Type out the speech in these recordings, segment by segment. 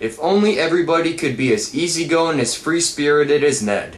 If only everybody could be as easygoing, as free-spirited as Ned.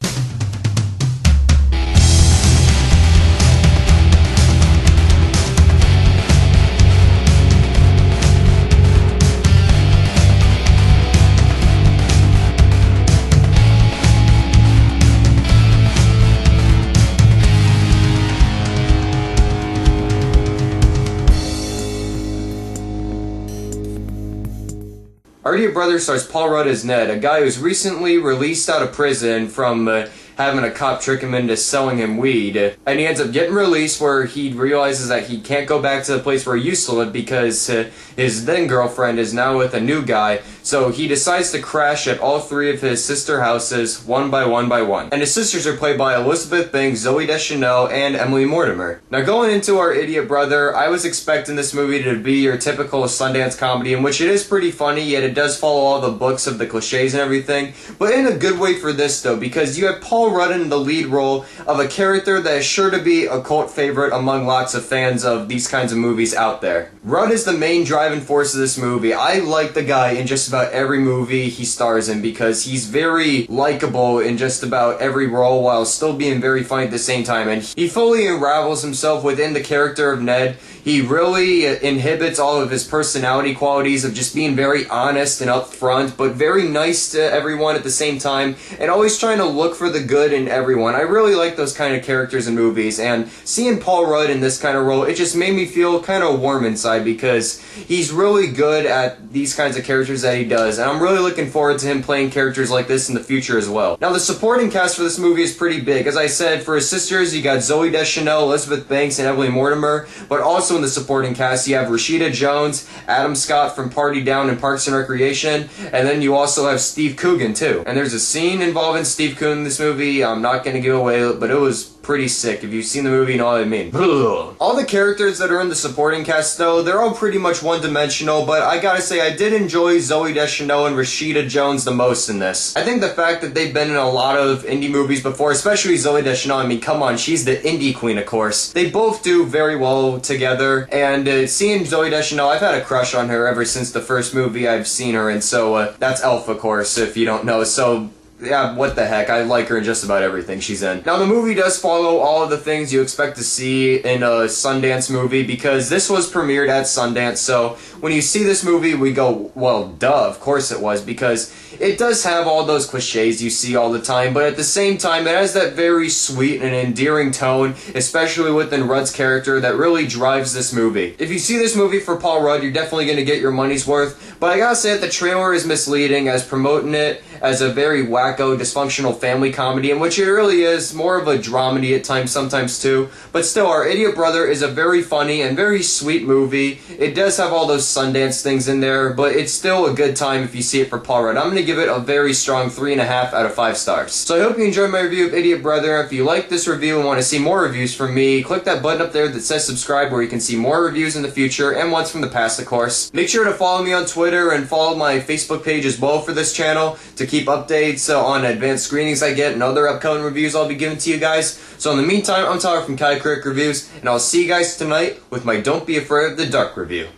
Our Idiot Brother stars Paul Rudd as Ned, a guy who's recently released out of prison from having a cop trick him into selling him weed. And he ends up getting released where he realizes that he can't go back to the place where he used to live because his then-girlfriend is now with a new guy. So he decides to crash at all three of his sister houses, one by one by one. And his sisters are played by Elizabeth Banks, Zooey Deschanel, and Emily Mortimer. Now going into Our Idiot Brother, I was expecting this movie to be your typical Sundance comedy, in which it is pretty funny, yet it does follow all the books of the cliches and everything. But in a good way for this though, because you have Paul Rudd in the lead role of a character that is sure to be a cult favorite among lots of fans of these kinds of movies out there. Rudd is the main driving force of this movie. I like the guy in just about every movie he stars in because he's very likable in just about every role while still being very funny at the same time, and he fully unravels himself within the character of Ned. He really inhibits all of his personality qualities of just being very honest and upfront, but very nice to everyone at the same time, and always trying to look for the good in everyone. I really like those kind of characters in movies, and seeing Paul Rudd in this kind of role, it just made me feel kind of warm inside because he's really good at these kinds of characters that he does, and I'm really looking forward to him playing characters like this in the future as well. Now, the supporting cast for this movie is pretty big. As I said, for his sisters, you got Zooey Deschanel, Elizabeth Banks, and Emily Mortimer, but also in the supporting cast, you have Rashida Jones, Adam Scott from Party Down and Parks and Recreation, and then you also have Steve Coogan, too. And there's a scene involving Steve Coogan in this movie. I'm not going to give away, but it was pretty sick. If you've seen the movie, you know what I mean. All the characters that are in the supporting cast, though, they're all pretty much one-dimensional, but I gotta say, I did enjoy Zooey Deschanel and Rashida Jones the most in this. I think the fact that they've been in a lot of indie movies before, especially Zooey Deschanel, I mean, come on, she's the indie queen, of course. They both do very well together, and seeing Zooey Deschanel, I've had a crush on her ever since the first movie I've seen her in, so that's Elf, of course, if you don't know, so yeah, what the heck, I like her in just about everything she's in. Now, the movie does follow all of the things you expect to see in a Sundance movie because this was premiered at Sundance, so when you see this movie, we go, well, duh, of course it was, because it does have all those cliches you see all the time, but at the same time, it has that very sweet and endearing tone, especially within Rudd's character, that really drives this movie. If you see this movie for Paul Rudd, you're definitely going to get your money's worth, but I gotta say that the trailer is misleading as promoting it as a very wacko, dysfunctional family comedy, in which it really is more of a dramedy at times, sometimes too. But still, Our Idiot Brother is a very funny and very sweet movie. It does have all those Sundance things in there, but it's still a good time if you see it for Paul Rudd. I'm going to give it a very strong 3.5 out of 5 stars. So I hope you enjoyed my review of Idiot Brother. If you like this review and want to see more reviews from me, click that button up there that says subscribe where you can see more reviews in the future and ones from the past, of course. Make sure to follow me on Twitter and follow my Facebook page as well for this channel to keep updates on advanced screenings I get and other upcoming reviews I'll be giving to you guys. So in the meantime, I'm Tyler from Kai Critic Reviews, and I'll see you guys tonight with my Don't Be Afraid of the Dark review.